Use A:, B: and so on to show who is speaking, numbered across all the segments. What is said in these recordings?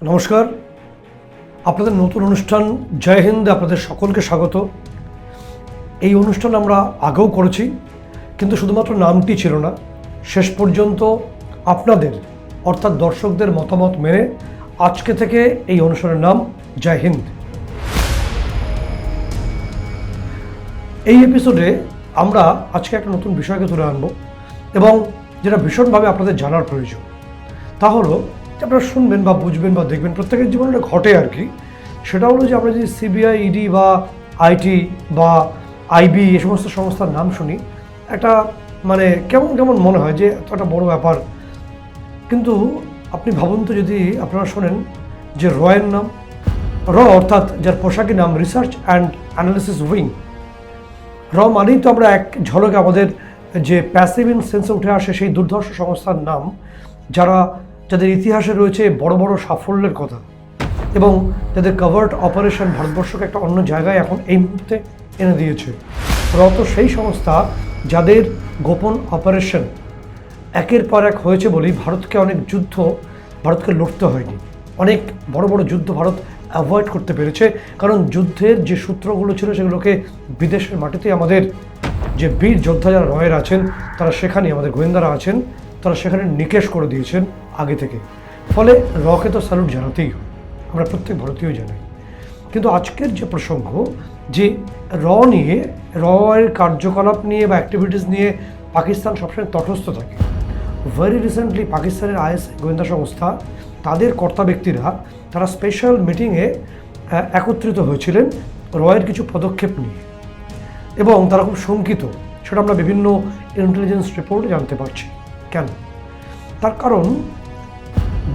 A: নমস্কার, আপনাদের নতুন অনুষ্ঠান জয় হিন্দ। আপনাদের সকলকে স্বাগত। এই অনুষ্ঠান আমরা আগেও করেছি, কিন্তু শুধুমাত্র নামটি ছিল না। শেষ পর্যন্ত আপনাদের অর্থাৎ দর্শকদের মতামত মেনে আজকে থেকে এই অনুষ্ঠানের নাম জয় হিন্দ। এই এপিসোডে আমরা আজকে একটা নতুন বিষয়কে তুলে আনবো এবং যেটা ভীষণভাবে আপনাদের জানার প্রয়োজন, তা হলো আপনারা শুনবেন বা বুঝবেন বা দেখবেন, প্রত্যেকের জীবনে ঘটে আর কি। সেটা হলো যে আমরা যদি সিবিআই, ইডি বা আইটি বা আইবি এই সমস্ত সংস্থার নাম শুনি, একটা কেমন কেমন মনে হয় যে এত একটা বড় ব্যাপার। কিন্তু আপনি ভাবুন তো, যদি আপনারা শোনেন যে রয়ের নাম, অর্থাৎ যার পোশাকি নাম রিসার্চ অ্যান্ড অ্যানালিসিস উইং। মানেই তো আমরা এক ঝলকে আমাদের যে প্যাসিভ ইন সেন্সে উঠে আসে সেই দুর্ধর্ষ সংস্থার নাম, যাদের ইতিহাসে রয়েছে বড় বড় সাফল্যের কথা এবং যাদের কভার্ট অপারেশন ভারতবর্ষকে একটা অন্য জায়গায় এখন এই মুহূর্তে এনে দিয়েছে। তো সেই সংস্থা যাদের গোপন অপারেশন একের পর এক হয়েছে বলেই ভারতকে লড়তে হয়নি। অনেক বড় বড় যুদ্ধ ভারত অ্যাভয়েড করতে পেরেছে, কারণ যুদ্ধের যে সূত্রগুলো ছিল সেগুলোকে বিদেশের মাটিতে আমাদের যে বীর যোদ্ধা যারা রয়ের আছেন, তারা সেখানে, আমাদের গোয়েন্দারা আছেন, তারা সেখানে নিকেশ করে দিয়েছেন আগে থেকে। ফলে রকে তো স্যালুট জানাতেই হয়, আমরা প্রত্যেক ভারতীয় জানাই। কিন্তু আজকের যে প্রসঙ্গ, যে এর কার্যকলাপ নিয়ে বা অ্যাক্টিভিটিস নিয়ে পাকিস্তান সবসময় তটস্থ থাকে। ভেরি রিসেন্টলি পাকিস্তানের আইএসআই গোয়েন্দা সংস্থা, তাদের কর্তা ব্যক্তিরা তারা স্পেশাল মিটিংয়ে একত্রিত হয়েছিলেন রয়ের কিছু পদক্ষেপ নিয়ে, এবং তারা খুব শঙ্কিত। সেটা আমরা বিভিন্ন ইন্টেলিজেন্স রিপোর্টে জানতে পারছি। কেন? তার কারণ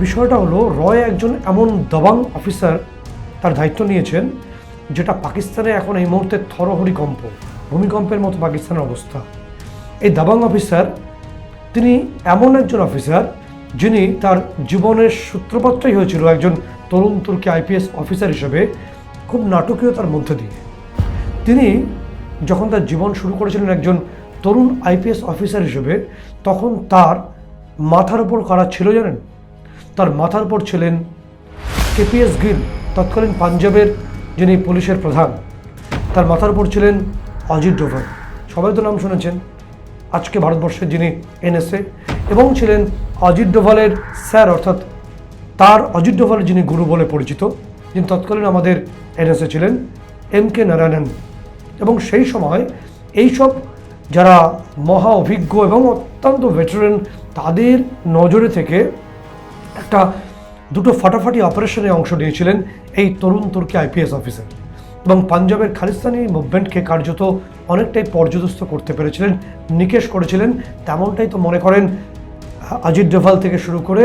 A: বিষয়টা হলো, রয় একজন এমন দাবাং অফিসার তার দায়িত্ব নিয়েছেন, যেটা পাকিস্তানে এখন এই মুহূর্তে ভূমিকম্পের মতো পাকিস্তানের অবস্থা। এই দাবাং অফিসার, তিনি এমন একজন অফিসার যিনি তার জীবনের সূত্রপাতটাই হয়েছিল একজন তরুণ তুর্কি আইপিএস অফিসার হিসেবে, খুব নাটকীয়তার মধ্যে দিয়ে। তিনি যখন তার জীবন শুরু করেছিলেন একজন তরুণ আইপিএস অফিসার হিসেবে, তখন তার মাথার উপর কারা ছিল জানেন? তার মাথার উপর ছিলেন কেপিএস গিল, তৎকালীন পাঞ্জাবের যিনি পুলিশের প্রধান। তার মাথার উপর ছিলেন অজিত ডোভাল, সবাই তো নাম শুনেছেন, আজকে ভারতবর্ষের যিনি এনএসএ, এবং ছিলেন অজিত ডোভালের স্যার, অর্থাৎ তার অজিত ডোভালের যিনি গুরু বলে পরিচিত, যিনি তৎকালীন আমাদের এনএসএ ছিলেন, এমকে নারায়ণন। এবং সেই সময় এইসব যারা মহা অভিজ্ঞ এবং অত্যন্ত ভেটারেন, তাদের নজরে থেকে দুটো ফাটাফাটি অপারেশনে অংশ নিয়েছিলেন এই তরুণ তুর্কি আইপিএস অফিসার, এবং পাঞ্জাবের খালিস্তানি মুভমেন্টকে কার্যত অনেকটাই পর্যদস্ত করতে পেরেছিলেন, নিকেশ করেছিলেন। তেমনটাই তো মনে করেন অজিত ডোভাল থেকে শুরু করে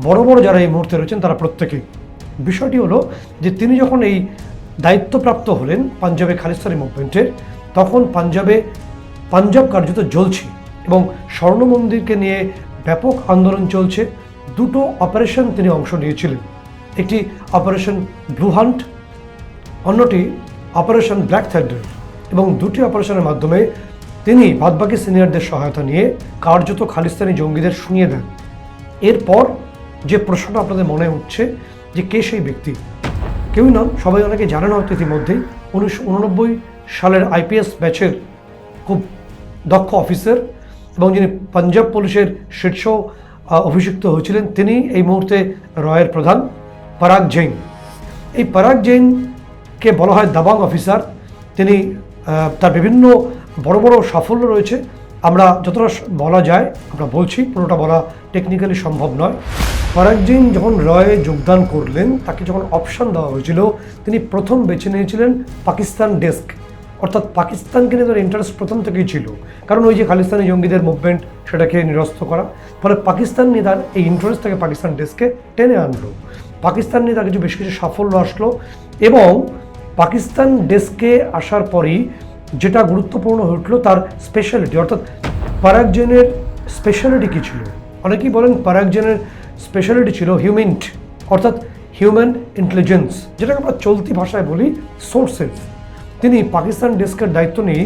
A: বড় বড় যারা এই মুহূর্তে রয়েছেন তারা প্রত্যেকেই। বিষয়টি হলো যে তিনি যখন এই দায়িত্বপ্রাপ্ত হলেন পাঞ্জাবে খালিস্তানি মুভমেন্টের, তখন পাঞ্জাব কার্যত জ্বলছে এবং স্বর্ণ মন্দিরকে নিয়ে ব্যাপক আন্দোলন চলছে। দুটো অপারেশন তিনি অংশ নিয়েছিলেন, একটি অপারেশন ব্লু হান্ট, অন্যটি অপারেশন ব্ল্যাক থান্ডার, এবং দুটি অপারেশনের মাধ্যমে তিনি বাদবাকি সিনিয়রদের সহায়তা নিয়ে কার্যত খালিস্তানি জঙ্গিদের শুনিয়ে দেন। এরপর যে প্রশ্নটা আপনাদের মনে উঠছে যে কে সেই ব্যক্তি, কেউই নন, সবাই অনেকে জানেন হয়তো ইতিমধ্যেই, 1989 সালের আইপিএস ব্যাচের খুব দক্ষ অফিসার এবং যিনি পাঞ্জাব পুলিশের শীর্ষ অভিষিক্ত হয়েছিলেন, তিনি এই মুহূর্তে রয়ের প্রধান পরাগ জৈন। এই পরাগ জৈনকে বলা হয় দাবাং অফিসার। তিনি তার বিভিন্ন বড় বড় সাফল্য রয়েছে, আমরা যতটা বলা যায় আমরা বলছি, পুরোটা বলা টেকনিক্যালি সম্ভব নয়। পরাগ জৈন যখন রয়ে যোগদান করলেন, তাকে যখন অপশন দেওয়া হয়েছিল, তিনি প্রথম বেছে নিয়েছিলেন পাকিস্তান ডেস্ক, অর্থাৎ পাকিস্তানকে নিয়ে তার ইন্টারেস্ট প্রথম থেকেই ছিল, কারণ ওই যে খালিস্তানি জঙ্গিদের মুভমেন্ট, সেটাকে নিরস্ত করা। ফলে পাকিস্তান নিয়ে তার এই ইন্টারেস্ট থেকে পাকিস্তান ডেস্কে টেনে আনলো। পাকিস্তান নিয়ে তার বেশ কিছু সাফল্য আসলো, এবং পাকিস্তান ডেস্কে আসার পরই যেটা গুরুত্বপূর্ণ হয়ে উঠলো তার স্পেশালিটি, অর্থাৎ পরাগ জৈনের স্পেশালিটি কী ছিল? অনেকেই বলেন পরাগ জৈনের স্পেশালিটি ছিল হিউম্যান্ট, অর্থাৎ হিউম্যান ইন্টেলিজেন্স, যেটাকে আমরা চলতি ভাষায় বলি সোর্সেস। তিনি পাকিস্তান ডেস্কের দায়িত্ব নিয়ে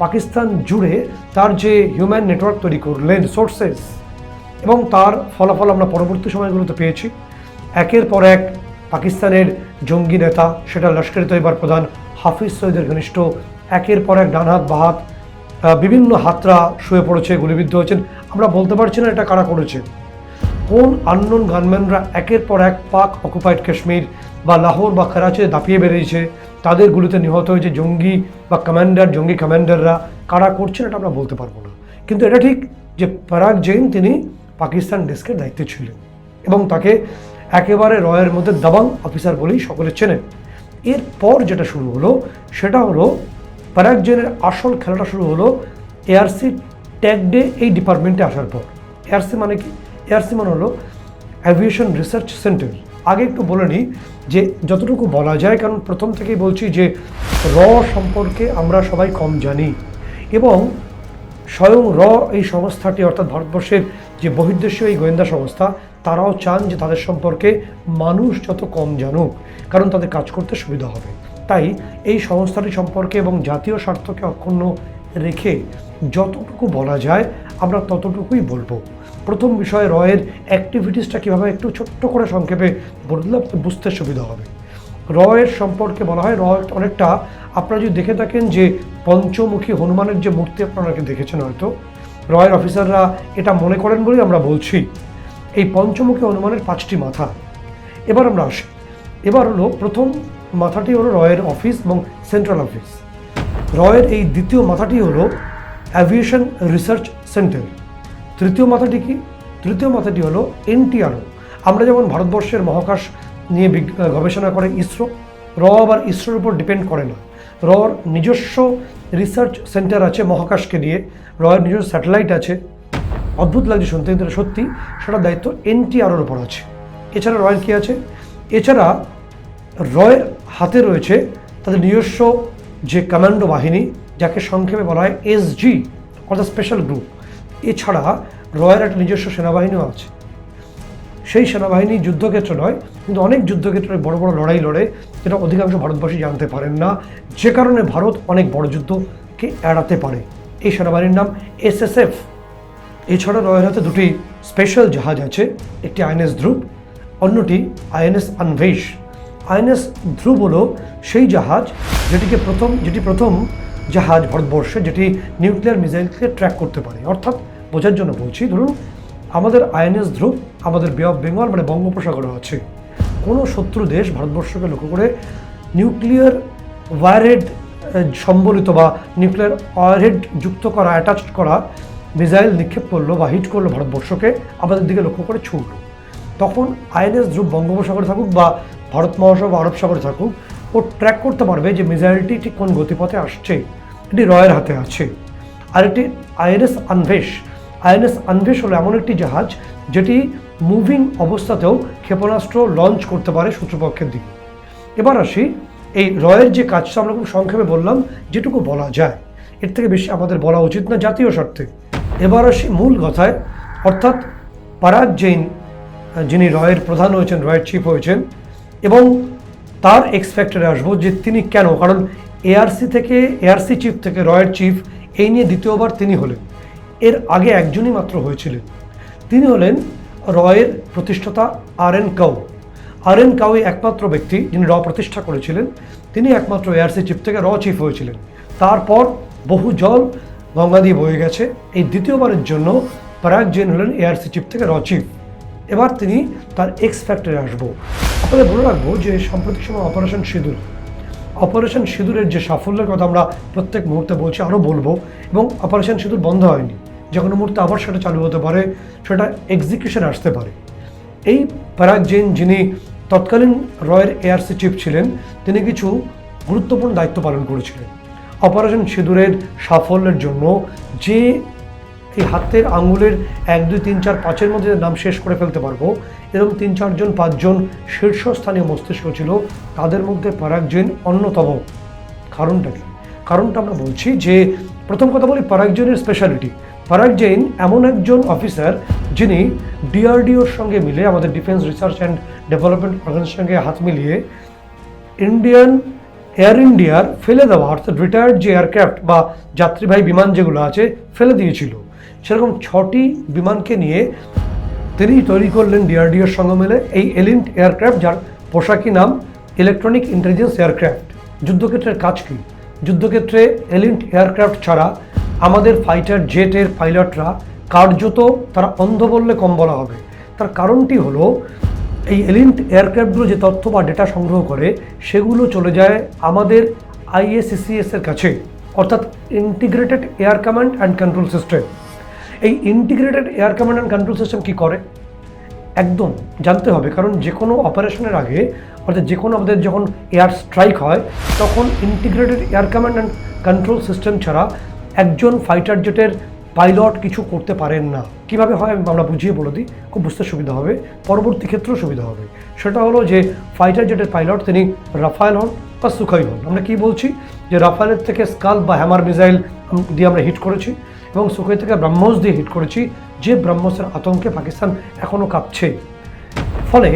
A: পাকিস্তান জুড়ে তার যে হিউম্যান নেটওয়ার্ক তৈরি করলেন, সোর্সেস, এবং তার ফলাফল আমরা পরবর্তী সময়গুলোতে পেয়েছি। একের পর এক পাকিস্তানের জঙ্গি নেতা, সেটা লস্কর-ই তৈয়বার প্রধান হাফিজ সঈদের ঘনিষ্ঠ, একের পর এক ডান হাত বা হাত বিভিন্ন হাতরা শুয়ে পড়েছে, গুলিবিদ্ধ হয়েছেন। আমরা বলতে পারছি না এটা কারা করেছে। কোন আননোন গানম্যানরা একের পর এক পাক অকুপাইড কাশ্মীর বা লাহোর বা করাচিতে দাপিয়ে বেরিয়েছে, তাদের গুলিতে নিহত হয়েছে জঙ্গি বা জঙ্গি কমান্ডাররা, কারা করছেন এটা আমরা বলতে পারবো না। কিন্তু এটা ঠিক যে পরাগ জৈন তিনি পাকিস্তান ডেস্কের দায়িত্বে ছিলেন এবং তাকে একেবারে রয়ের মধ্যে দাবাং অফিসার বলেই সকলে চেনেন। এরপর যেটা শুরু হলো সেটা হলো পরাগ জৈনের আসল খেলাটা শুরু হলো এআরসি ট্যাগ ডে এই ডিপার্টমেন্টে আসার পর। এআরসি মানে কি? এআরসি মানে হলো অ্যাভিয়েশন রিসার্চ সেন্টার। আগে একটু বলে নিই যে যতটুকু বলা যায়, কারণ প্রথম থেকেই বলছি যে সম্পর্কে আমরা সবাই কম জানি এবং স্বয়ং এই সংস্থাটি অর্থাৎ ভারতবর্ষের যে বহির্দেশীয় এই গোয়েন্দা সংস্থা, তারাও চান যে তাদের সম্পর্কে মানুষ যত কম জানুক, কারণ তাদের কাজ করতে সুবিধা হবে। তাই এই সংস্থাটি সম্পর্কে এবং জাতীয় স্বার্থকে অক্ষুণ্ণ রেখে যতটুকু বলা যায় আমরা ততটুকুই বলবো। প্রথম বিষয়, রয়ের অ্যাক্টিভিটিসটা কীভাবে একটু ছোট্ট করে সংক্ষেপে বললে বুঝতে সুবিধা হবে। রয়ের সম্পর্কে বলা হয়, অনেকটা আপনারা যদি দেখে থাকেন যে পঞ্চমুখী হনুমানের যে মূর্তি আপনারা দেখেছেন হয়তো, রয়ের অফিসাররা এটা মনে করেন বলেই আমরা বলছি। এই পঞ্চমুখী হনুমানের 5টি মাথা। এবার আমরা আসি, এবার হলো প্রথম মাথাটি হলো রয়ের অফিস এবং সেন্ট্রাল অফিস। রয়ের এই দ্বিতীয় মাথাটি হলো অ্যাভিয়েশন রিসার্চ সেন্টার। তৃতীয় মাথাটি কি? তৃতীয় মাথাটি হলো এনটিআরও। আমরা যেমন ভারতবর্ষের মহাকাশ নিয়ে গবেষণা করে ইসরো, আবার ইসরোর উপর ডিপেন্ড করে না। রর নিজস্ব রিসার্চ সেন্টার আছে মহাকাশকে নিয়ে, রয়ের নিজস্ব স্যাটেলাইট আছে। অদ্ভুত লাগছে শুনতে, কিন্তু সত্যি সেটার দায়িত্ব এনটিআরওর উপর আছে। এছাড়া রয়ের কী আছে? এছাড়া রয়ের হাতে রয়েছে তাদের নিজস্ব যে কমান্ডো বাহিনী, যাকে সংক্ষেপে বলা হয় এসজি অর্থাৎ স্পেশাল গ্রুপ। এছাড়া রয়ের একটা নিজস্ব সেনাবাহিনীও আছে। সেই সেনাবাহিনী যুদ্ধক্ষেত্র নয়, কিন্তু অনেক যুদ্ধক্ষেত্রে বড় বড় লড়াই লড়ে, যেটা অধিকাংশ ভারতবাসী জানতে পারেন না, যে কারণে ভারত অনেক বড় যুদ্ধকে এড়াতে পারে। এই সেনাবাহিনীর নাম এসএসএফ। এছাড়া রয়ের হাতে 2টি স্পেশাল জাহাজ আছে, একটি আইএনএস ধ্রুব, অন্যটি আইএনএস আনভেশ। আইএনএস ধ্রুব হলো সেই জাহাজ যেটি প্রথম জাহাজ ভারতবর্ষে যেটি নিউক্লিয়ার মিসাইলকে ট্র্যাক করতে পারে। অর্থাৎ বোঝার জন্য বলছি, ধরুন আমাদের আইএনএস ধ্রুব আমাদের বে অফ বেঙ্গল মানে বঙ্গোপসাগরে আছে। কোনো শত্রু দেশ ভারতবর্ষকে লক্ষ্য করে নিউক্লিয়ার ওয়ারহেড সম্বলিত বা নিউক্লিয়ার ওয়ারহেড যুক্ত করা, অ্যাটাচড করা মিসাইল নিক্ষেপ করলো বা হিট করলো ভারতবর্ষকে, আমাদের দিকে লক্ষ্য করে ছুটলো, তখন আইএনএস ধ্রুব বঙ্গোপসাগরে থাকুক বা ভারত মহাসাগর বা আরব সাগরে থাকুক, ও ট্র্যাক করতে পারবে যে মিসাইলটি ঠিক কোন গতিপথে আসছে। এটি রয়ের হাতে আছে। আর একটি আইএনএস আনভেশ। আইএনএস আনভেশ হলো এমন একটি জাহাজ যেটি মুভিং অবস্থাতেও ক্ষেপণাস্ত্র লঞ্চ করতে পারে শত্রুপক্ষের দিকে। এবার আসি এই রয়ের যে কাজটা আমরা খুব সংক্ষেপে বললাম, যেটুকু বলা যায়, এর থেকে বেশি আমাদের বলা উচিত না জাতীয় স্বার্থে। এবার আসি মূল কথায়, অর্থাৎ পরাগ জৈন যিনি রয়ের প্রধান হয়েছেন, রয়ের চিফ হয়েছেন, এবং তার এক্সপেক্টরে আসবো যে তিনি কেন, কারণ এআরসি চিফ থেকে রয়ের চিফ এই নিয়ে দ্বিতীয়বার তিনি হলেন। এর আগে একজনই মাত্র হয়েছিলেন, তিনি হলেন রয়ের প্রতিষ্ঠাতা আরএন কাউ। আরএন কাউই একমাত্র ব্যক্তি যিনি প্রতিষ্ঠা করেছিলেন, তিনি একমাত্র এআরসি চিফ থেকে চিফ হয়েছিলেন। তারপর বহু জল গঙ্গা দিয়ে বয়ে গেছে, এই দ্বিতীয়বারের জন্য পরাগ জৈন হলেন এআরসি চিফ থেকে চিফ। এবার তিনি তার এক্স ফ্যাক্টরে আসবো। আপনাদের বলে রাখবো যে সাম্প্রতিক সময় অপারেশন সিঁদুরের যে সাফল্যের কথা আমরা প্রত্যেক মুহূর্তে বলছি, আরও বলবো, এবং অপারেশন সিঁদুর বন্ধ হয়নি, যে কোনো মুহূর্তে আবার সেটা চালু হতে পারে, সেটা এক্সিকিউশন আসতে পারে। এই পরাগ জৈন যিনি তৎকালীন রয়ের এআরসি চিফ ছিলেন, তিনি কিছু গুরুত্বপূর্ণ দায়িত্ব পালন করেছিলেন। অপারেশন সিঁদুরের সাফল্যের জন্য যে এই হাতের আঙুলের 1, 2, 3, 4, 5-এর মধ্যে নাম শেষ করে ফেলতে পারবো, এরকম 3, 4 জন 5 জন শীর্ষস্থানীয় মস্তিষ্ক ছিল, তাদের মধ্যে পরাগ জৈন অন্যতম। কারণটা কি? কারণটা আমরা বলছি যে প্রথম কথা বলি পরাগ জৈনের স্পেশালিটি। পরাগ জৈন এমন একজন অফিসার যিনি ডিআরডিওর সঙ্গে মিলে, আমাদের ডিফেন্স রিসার্চ অ্যান্ড ডেভেলপমেন্ট অর্গানাইজেশনের সঙ্গে হাত মিলিয়ে এয়ার ইন্ডিয়ার ফেলে দেওয়া, অর্থাৎ রিটায়ার্ড যে এয়ারক্রাফট বা যাত্রীবাহী বিমান যেগুলো আছে ফেলে দিয়েছিল, সেরকম 6টি বিমানকে নিয়ে তিনি তৈরি করলেন ডিআরডিওর সঙ্গে মিলে এই এলিন্ট এয়ারক্রাফট, যার পোশাকি নাম ইলেকট্রনিক ইন্টেলিজেন্স এয়ারক্রাফট। যুদ্ধক্ষেত্রের কাজ কী? যুদ্ধক্ষেত্রে এলিট এয়ারক্রাফট ছাড়া আমাদের ফাইটার জেটের পাইলটরা কার্যত তারা অন্ধ বললে কম বলা হবে। তার কারণটি হলো এই এলিট এয়ারক্রাফটগুলো যে তথ্য বা ডেটা সংগ্রহ করে সেগুলো চলে যায় আমাদের IACCS এর কাছে, অর্থাৎ integrated air command and control system. এই integrated air command and control system কী করে একদম জানতে হবে, কারণ যে কোনো অপারেশনের আগে অর্থাৎ যে কোনো আমাদের যখন এয়ার স্ট্রাইক হয় তখন integrated air command and control system ছাড়া একজন ফাইটার জেটের পাইলট কিছু করতে পারেন না। কীভাবে হয় আমরা বুঝিয়ে বলে দিই, খুব বুঝতে সুবিধা হবে, পরবর্তী ক্ষেত্রেও সুবিধা হবে। সেটা হলো যে ফাইটার জেটের পাইলট তিনি রাফায়েল হন বা সুখাই হন। আমরা কি বলছি যে রাফায়েলের থেকে স্কাল বা হ্যামার মিসাইল দিয়ে আমরা হিট করেছি এবং সুখাই থেকে ব্রহ্মোস দিয়ে হিট করেছি, যে ব্রহ্মোসের আতঙ্কে পাকিস্তান এখনও কাঁপছে। ফলে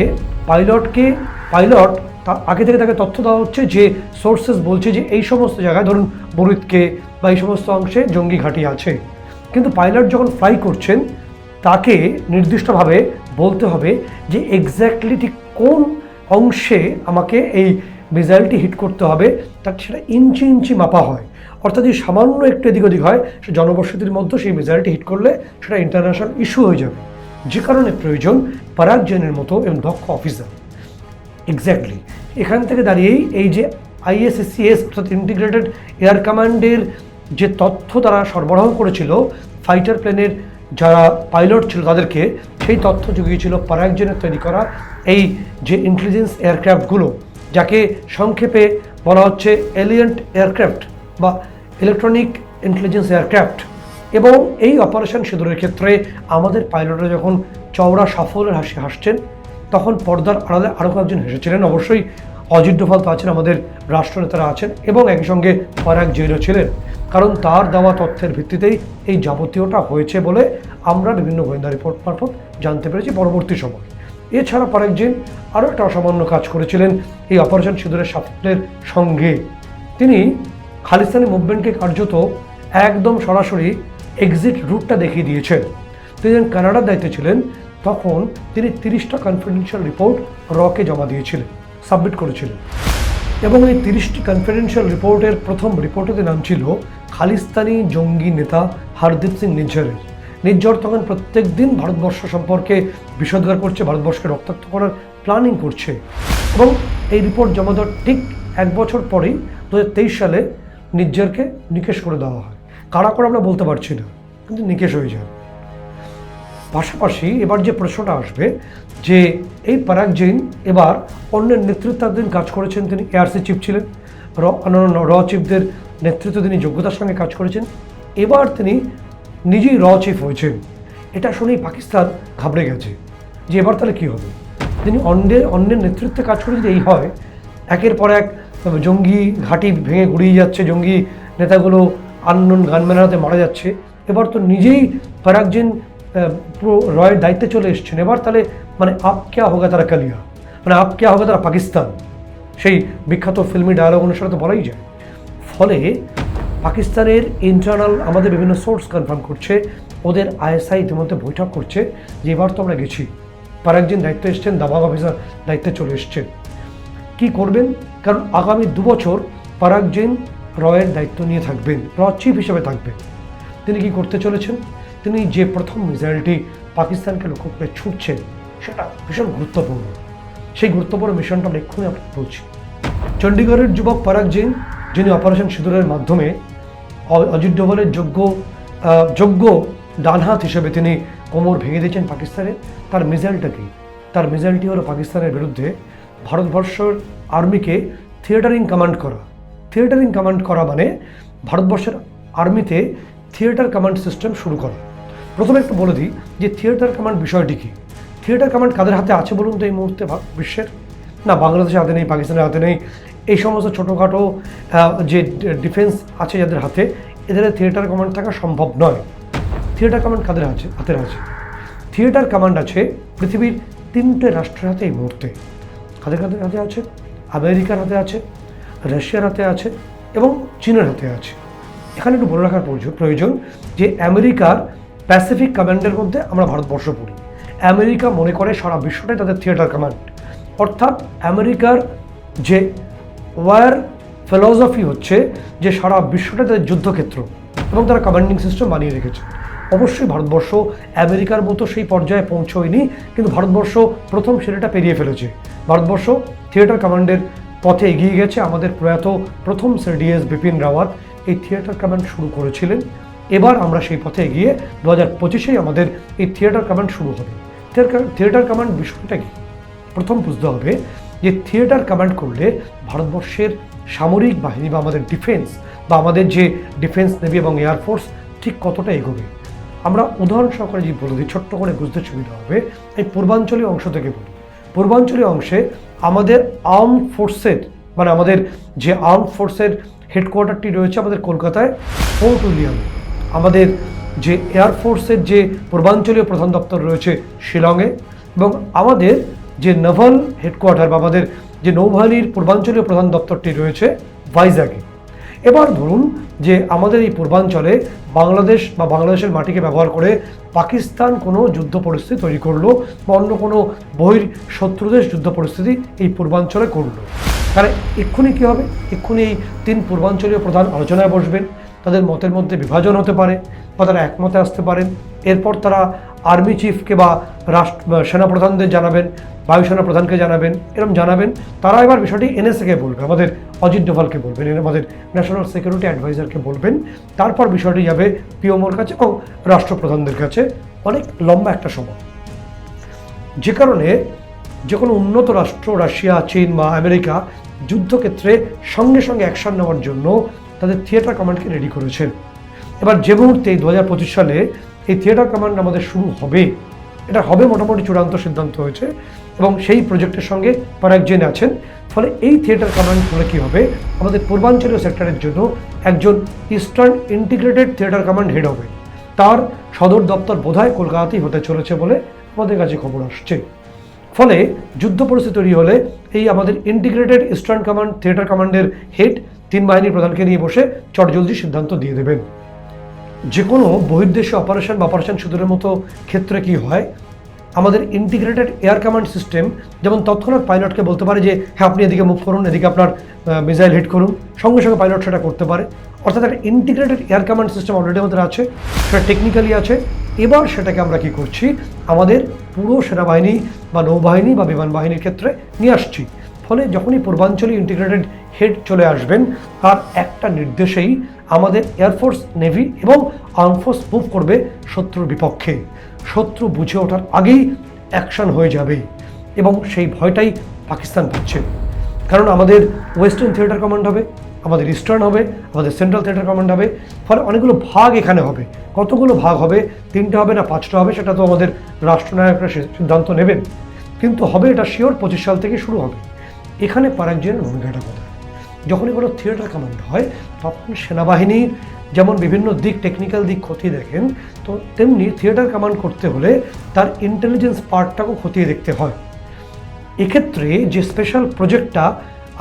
A: পাইলট আগে থেকে তাকে তথ্য দেওয়া হচ্ছে যে সোর্সেস বলছে যে এই সমস্ত জায়গায় ধরুন বরুদকে বা এই সমস্ত অংশে জঙ্গি ঘাঁটি আছে, কিন্তু পাইলট যখন ফ্লাই করছেন তাকে নির্দিষ্টভাবে বলতে হবে যে এক্স্যাক্টলি ঠিক কোন অংশে আমাকে এই মিসাইলটি হিট করতে হবে, তাকে সেটা ইঞ্চি ইঞ্চি মাপা হয়। অর্থাৎ যদি সামান্য একটু এদিক ওদিক হয় সে জনবসতির মধ্যে সেই মিসাইলটি হিট করলে সেটা ইন্টারন্যাশনাল ইস্যু হয়ে যাবে। যে কারণে প্রয়োজন পরাগ জৈনের মতো এবং দক্ষ অফিসার। এক্স্যাক্টলি এখান থেকে দাঁড়িয়েই এই যে IACCS অর্থাৎ ইন্টিগ্রেটেড এয়ার কমান্ডের যে তথ্য তারা সরবরাহ করেছিল ফাইটার প্লেনের যারা পাইলট ছিল তাদেরকে, সেই তথ্য জুগিয়েছিল পরাগ জৈনের তৈরি করা এই যে ইন্টেলিজেন্স এয়ারক্রাফটগুলো, যাকে সংক্ষেপে বলা হচ্ছে এলিয়েন্ট এয়ারক্রাফট বা ইলেকট্রনিক ইন্টেলিজেন্স এয়ারক্রাফট। এবং এই অপারেশন সিঁদুরের ক্ষেত্রে আমাদের পাইলটরা যখন চওড়া সাফল্যের হাসি হাসছেন তখন পর্দার আড়ালে আরও কয়েকজন হেসেছিলেন। অবশ্যই অজিত ডোভাল তো আছেন, আমাদের রাষ্ট্রনেতারা আছেন এবং একই সঙ্গে পরাগ জৈনও ছিলেন, কারণ তার দেওয়া তথ্যের ভিত্তিতেই এই যাবতীয়টা হয়েছে বলে আমরা বিভিন্ন গোয়েন্দা রিপোর্ট মারফত জানতে পেরেছি পরবর্তী সময়। এছাড়া পরাগ জৈন আরও একটা অসামান্য কাজ করেছিলেন এই অপারেশন সিঁদুরের সাফল্যের সঙ্গে। তিনি খালিস্তানি মুভমেন্টকে কার্যত একদম সরাসরি এক্সিট রুটটা দেখিয়ে দিয়েছেন। তিনি যখন কানাডার দায়িত্বে ছিলেন তখন তিনি 30টা কনফিডেন্সিয়াল রিপোর্ট রকে জমা দিয়েছিলেন, সাবমিট করেছিলেন। এবং এই 30টি কনফিডেন্সিয়াল রিপোর্টের প্রথম রিপোর্টের নাম ছিল খালিস্তানি জঙ্গি নেতা হরদীপ সিং নিজ্জরের। নিজ্জর তখন প্রত্যেক দিন ভারতবর্ষ সম্পর্কে বিষোদ্গার করছে, ভারতবর্ষকে রক্তাক্ত করার প্ল্যানিং করছে। এবং এই রিপোর্ট জমা দেওয়ার ঠিক 1 বছর পরেই 2023 সালে নিজ্জরকে নিকেশ করে দেওয়া হয়। কারা করে আমরা বলতে পারছি না, কিন্তু নিকেশ হয়ে যায়। পাশাপাশি এবার যে প্রশ্নটা আসবে যে এই পরাগ জৈন এবার অন্যের নেতৃত্বাধীন কাজ করেছেন, তিনি এআরসি চিফ ছিলেন, র চিফদের নেতৃত্বে তিনি যোগ্যতার সঙ্গে কাজ করেছেন, এবার তিনি নিজেই র চিফ হয়েছেন। এটা শুনেই পাকিস্তান ঘাবড়ে গেছে যে এবার তাহলে কী হবে। তিনি অন্যের নেতৃত্বে কাজ করে যদি এই হয়, একের পর এক জঙ্গি ঘাঁটি ভেঙে গুড়িয়ে যাচ্ছে, জঙ্গি নেতাগুলো আননোন গানম্যানের হাতে মারা যাচ্ছে, এবার তো নিজেই পরাগ জৈন পুরো রয়ের দায়িত্বে চলে এসছেন। এবার তাহলে মানে আপ ক্যা হোগা তারা কালিয়া, মানে আপ ক্যা হোগা তারা পাকিস্তান, সেই বিখ্যাত ফিল্মি ডায়ালগ অনুসারে তো বলাই যায়। ফলে পাকিস্তানের ইন্টারনাল আমাদের বিভিন্ন সোর্স কনফার্ম করছে, ওদের ISI ইতিমধ্যে বৈঠক করছে যে এবার তো আমরা গেছি, পরাগ জৈন দায়িত্বে এসছেন, দাবাগ অফিসার দায়িত্বে চলে এসছেন, কী করবেন? কারণ আগামী 2 বছর পরাগ জৈন রয়ের দায়িত্ব নিয়ে থাকবেন, র চিফ হিসেবে থাকবেন। তিনি কি করতে চলেছেন? তিনি যে প্রথম মিসাইলটি পাকিস্তানকে লক্ষ্য করে ছুটছেন সেটা ভীষণ গুরুত্বপূর্ণ। সেই গুরুত্বপূর্ণ মিশনটা আমরা এক্ষুনি আপনাকে বলছি। চণ্ডীগড়ের যুবক পরাগ জৈন, যিনি অপারেশন সিঁদুরের মাধ্যমে অজিত ডোভালের যোগ্য ডানহাত হিসেবে তিনি কোমর ভেঙে দিয়েছেন পাকিস্তানের, তার মিসাইলটা কি? তার মিসাইলটি হলো পাকিস্তানের বিরুদ্ধে ভারতবর্ষের আর্মিকে থিয়েটারিং কমান্ড করা। থিয়েটারিং কমান্ড করা মানে ভারতবর্ষের আর্মিতে থিয়েটার কমান্ড সিস্টেম শুরু করা। প্রথমে একটু বলে দিই যে থিয়েটার কমান্ড বিষয়টি কী। থিয়েটার কমান্ড কাদের হাতে আছে বলুন তো এই মুহূর্তে বিশ্বের? না, বাংলাদেশের হাতে নেই, পাকিস্তানের হাতে নেই, এই সমস্ত ছোটোখাটো যে ডিফেন্স আছে যাদের হাতে, এদের থিয়েটার কমান্ড থাকা সম্ভব নয়। থিয়েটার কমান্ড কাদের হাতে আছে? থিয়েটার কমান্ড আছে পৃথিবীর 3টে রাষ্ট্রের হাতে এই মুহূর্তে। কাদের হাতে আছে? আমেরিকার হাতে আছে, রাশিয়ার হাতে আছে এবং চীনের হাতে আছে। এখানে একটু বলে রাখার প্রয়োজন যে আমেরিকার প্যাসিফিক কমান্ডের মধ্যে আমরা ভারতবর্ষ পড়ি। আমেরিকা মনে করে সারা বিশ্বটাই তাদের থিয়েটার কমান্ড। অর্থাৎ আমেরিকার যে ওয়ার ফিলসফি হচ্ছে যে সারা বিশ্বটা তাদের যুদ্ধক্ষেত্র এবং তারা কমান্ডিং সিস্টেম বানিয়ে রেখেছে। অবশ্যই ভারতবর্ষ আমেরিকার মতো সেই পর্যায়ে পৌঁছয়নি, কিন্তু ভারতবর্ষ প্রথম সিঁড়িটা পেরিয়ে ফেলেছে। ভারতবর্ষ থিয়েটার কমান্ডের পথে এগিয়ে গেছে। আমাদের প্রয়াত প্রথম সিডিএস বিপিন রাওয়াত এই থিয়েটার কমান্ড শুরু করেছিলেন। এবার আমরা সেই পথে এগিয়ে 2025-এই আমাদের এই থিয়েটার কমান্ড শুরু হবে। থিয়েটার কমান্ড বিষয়টা কি প্রথম বুঝতে হবে যে থিয়েটার কমান্ড করলে ভারতবর্ষের সামরিক বাহিনী বা আমাদের ডিফেন্স বা আমাদের যে ডিফেন্স নেভি এবং এয়ারফোর্স ঠিক কতটা এগোবে। আমরা উদাহরণ সহকারে যে বলে দিই, ছোট্ট করে বুঝতে সুবিধা হবে। এই পূর্বাঞ্চলীয় অংশ থেকে বলি। পূর্বাঞ্চলীয় অংশে আমাদের আর্ম ফোর্সের মানে আমাদের যে আর্ম ফোর্সের হেডকোয়ার্টারটি রয়েছে আমাদের কলকাতায় ফোর্ট উইলিয়াম। আমাদের যে এয়ারফোর্সের যে পূর্বাঞ্চলীয় প্রধান দপ্তর রয়েছে শিলংয়ে, এবং আমাদের যে নেভাল হেডকোয়ার্টার বা আমাদের যে নৌবাহিনীর পূর্বাঞ্চলীয় প্রধান দপ্তরটি রয়েছে ভাইজাগে। এবার ধরুন যে আমাদের এই পূর্বাঞ্চলে বাংলাদেশ বা বাংলাদেশের মাটিকে ব্যবহার করে পাকিস্তান কোনো যুদ্ধ পরিস্থিতি তৈরি করলো বা অন্য কোনো বহির শত্রুদেশ যুদ্ধ পরিস্থিতি এই পূর্বাঞ্চলে করলো, তাহলে এক্ষুনি কী হবে? এক্ষুনি এই 3 পূর্বাঞ্চলীয় প্রধান আলোচনায় বসবেন। তাদের মতের মধ্যে বিভাজন হতে পারে বা তারা একমতে আসতে পারেন। এরপর তারা আর্মি চিফকে বা সেনাপ্রধানদের জানাবেন, বায়ুসেনা প্রধানকে জানাবেন, এরকম জানাবেন। তারা এবার বিষয়টি এনএসএকে বলবে, আমাদের অজিত ডোভালকে বলবেন, আমাদের ন্যাশনাল সিকিউরিটি অ্যাডভাইজারকে বলবেন। তারপর বিষয়টি যাবে পিএমওর কাছে এবং রাষ্ট্রপ্রধানদের কাছে। অনেক লম্বা একটা সময়, যে কারণে যে কোনো উন্নত রাষ্ট্র রাশিয়া, চীন বা আমেরিকা যুদ্ধক্ষেত্রে সঙ্গে সঙ্গে অ্যাকশন নেওয়ার জন্য তাদের থিয়েটার কমান্ডকে রেডি করেছেন। এবার যে মুহূর্তে 2025 সালে এই থিয়েটার কমান্ড আমাদের শুরু হবে, এটা হবে মোটামুটি চূড়ান্ত সিদ্ধান্ত হয়েছে এবং সেই প্রজেক্টের সঙ্গে পারাক জেন আছেন। ফলে এই থিয়েটার কমান্ড হলে কী হবে, আমাদের পূর্বাঞ্চলীয় সেক্টরের জন্য একজন eastern integrated theatre command head হবে। তার সদর দপ্তর বোধহয় কলকাতাতেই হতে চলেছে বলে আমাদের কাছে খবর আসছে। ফলে যুদ্ধ পরিস্থিতি তৈরি হলে এই আমাদের ইন্টিগ্রেটেড ইস্টার্ন কমান্ড থিয়েটার কমান্ডের হেড 3 বাহিনীর প্রধানকে নিয়ে বসে চটজলদি সিদ্ধান্ত দিয়ে দেবেন। যে কোনো বহির্দেশে অপারেশন বা অপারেশন সিঁদুরের মতো ক্ষেত্রে কি হয়, আমাদের ইন্টিগ্রেটেড এয়ার কমান্ড সিস্টেম যেমন তৎক্ষণাৎ পাইলটকে বলতে পারে যে হ্যাঁ আপনি এদিকে মুভ করুন, এদিকে আপনার মিসাইল হিট করুন, সঙ্গে সঙ্গে পাইলট সেটা করতে পারে। অর্থাৎ একটা integrated air command system already আমাদের আছে, সেটা টেকনিক্যালি আছে। এবার সেটাকে আমরা কি করছি, আমাদের পুরো সেনাবাহিনী বা নৌবাহিনী বা বিমান বাহিনীর ক্ষেত্রে নিয়ে আসছি। ফলে যখনই পূর্বাঞ্চলীয় ইন্টিগ্রেটেড হেড চলে আসবেন, তার একটা নির্দেশেই আমাদের এয়ারফোর্স, নেভি এবং আর্মফোর্স মুভ করবে শত্রুর বিপক্ষে। শত্রু বুঝে ওঠার আগেই অ্যাকশন হয়ে যাবে এবং সেই ভয়টাই পাকিস্তান পাচ্ছে। কারণ আমাদের ওয়েস্টার্ন থিয়েটার কমান্ড হবে, আমাদের ইস্টার্ন হবে, আমাদের সেন্ট্রাল থিয়েটার কমান্ড হবে। ফলে অনেকগুলো ভাগ এখানে হবে। কতগুলো ভাগ হবে, 3টে হবে না 5টা হবে, সেটা তো আমাদের রাষ্ট্রনায়করা সিদ্ধান্ত নেবেন, কিন্তু হবে এটা শিওর 25 সাল থেকে শুরু হবে। এখানে পারাক জেনের ভূমিকাটা কোথায়? যখনই কোনো থিয়েটার কমান্ড হয় তখন সেনাবাহিনীর যেমন বিভিন্ন দিক, টেকনিক্যাল দিক খতিয়ে দেখেন, তো তেমনি থিয়েটার কমান্ড করতে হলে তার ইন্টেলিজেন্স পার্টটাকেও খতিয়ে দেখতে হয়। এক্ষেত্রে যে স্পেশাল প্রজেক্টটা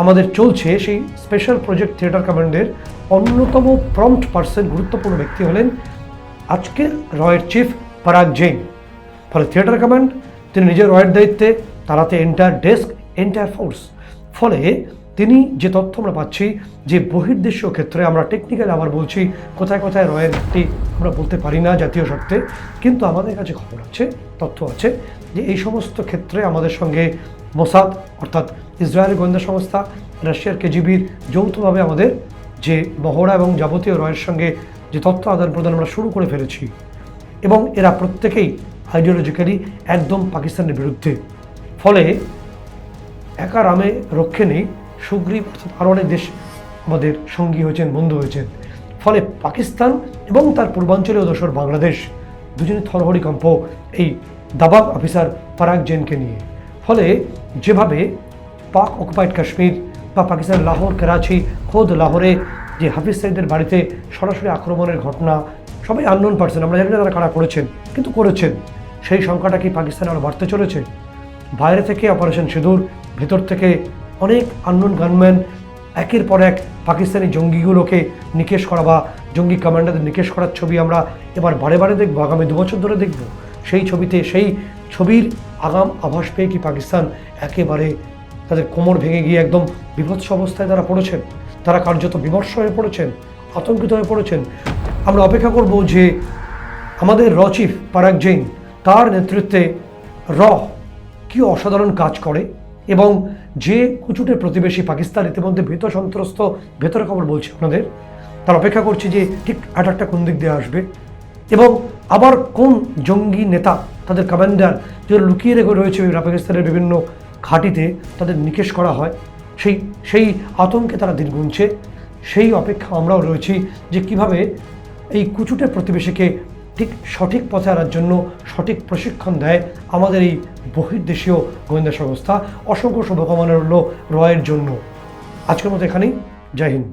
A: আমাদের চলছে, সেই স্পেশাল প্রজেক্ট থিয়েটার কমান্ডের অন্যতম প্রম্পট পার্সন, গুরুত্বপূর্ণ ব্যক্তি হলেন আজকের রয়ের চিফ পারাক জেন। ফলে থিয়েটার কমান্ড তিনি নিজের রয়ের দায়িত্বে, তারাতে এন্টায়ার ডেস্ক, এন্টায়ার ফোর্স। ফলে তিনি যে তথ্য আমরা পাচ্ছি যে বহির্দেশীয় ক্ষেত্রে, আমরা টেকনিক্যাল আবার বলছি, কোথায় কোথায় রয়্যালটি আমরা বলতে পারি না জাতীয় স্বার্থে, কিন্তু আমাদের কাছে খবর আছে, তথ্য আছে যে এই সমস্ত ক্ষেত্রে আমাদের সঙ্গে মোসাদ অর্থাৎ ইসরায়েলের গোয়েন্দা সংস্থা, রাশিয়ার কেজিবির যৌথভাবে আমাদের যে মহড়া এবং যাবতীয় রয়ের সঙ্গে যে তথ্য আদান প্রদান আমরা শুরু করে ফেলেছি, এবং এরা প্রত্যেকেই আইডিওলজিক্যালি একদম পাকিস্তানের বিরুদ্ধে। ফলে একা রামে রক্ষে নেই, সুগ্রীব অর্থাৎ আরও অনেক দেশ আমাদের সঙ্গী হয়েছেন, বন্ধু হয়েছেন। ফলে পাকিস্তান এবং তার পূর্বাঞ্চলীয় দোসর বাংলাদেশ দুজনে থরহরিকম্প এই দাবাব অফিসার পারাক জেনকে নিয়ে। ফলে যেভাবে পাক অকুপাইড কাশ্মীর বা পাকিস্তান লাহোর, করাচি, খোদ লাহোরে যে হাফিজ সাইদের বাড়িতে সরাসরি আক্রমণের ঘটনা, সবাই আননোন পার্সন, আমরা জানি না তারা কারা করেছেন, কিন্তু করেছেন। সেই সংখ্যাটা কি পাকিস্তানে আরও বাড়তে চলেছে? বাইরে থেকে অপারেশন সিঁদুর, ভেতর থেকে অনেক আননোন গানম্যান একের পর এক পাকিস্তানি জঙ্গিগুলোকে নিকেশ করা বা জঙ্গি কমান্ডারদের নিকেশ করার ছবি আমরা এবার বারে বারে দেখব, আগামী 2 বছর ধরে দেখব। সেই ছবিতে, সেই ছবির আগাম আভাস পেয়ে কি পাকিস্তান একেবারে তাদের কোমর ভেঙে গিয়ে একদম বিভৎস অবস্থায় তারা পড়েছেন, তারা কার্যত বিমর্ষ হয়ে পড়েছেন, আতঙ্কিত হয়ে পড়েছেন? আমরা অপেক্ষা করব যে আমাদের র চিফ পারাগ জৈন তার নেতৃত্বে র কি অসাধারণ কাজ করে, এবং যে কুচুটের প্রতিবেশী পাকিস্তান ইতিমধ্যে ভীত সন্ত্রস্ত, ভেতরে খবর বলছি আপনাদের, তার অপেক্ষা করছি যে ঠিক অ্যাটাকটা কোন দিক দিয়ে আসবে, এবং আবার কোন জঙ্গি নেতা, তাদের কমান্ডার যারা লুকিয়ে রেখে রয়েছে পাকিস্তানের বিভিন্ন ঘাঁটিতে, তাদের নিকেশ করা হয়। সেই আতঙ্কে তারা দিন গুনছে। সেই অপেক্ষা আমরাও রয়েছি যে কিভাবে এই কুচুটের প্রতিবেশীকে ঠিক সঠিক পথে আনার জন্য সঠিক প্রশিক্ষণ দেয় আমাদের এই বহির্দেশীয় গোয়েন্দা সংস্থা। অসংখ্য শুভকামনা রইল রয়ের জন্য। আজকের মতো এখানেই। জয় হিন্দ।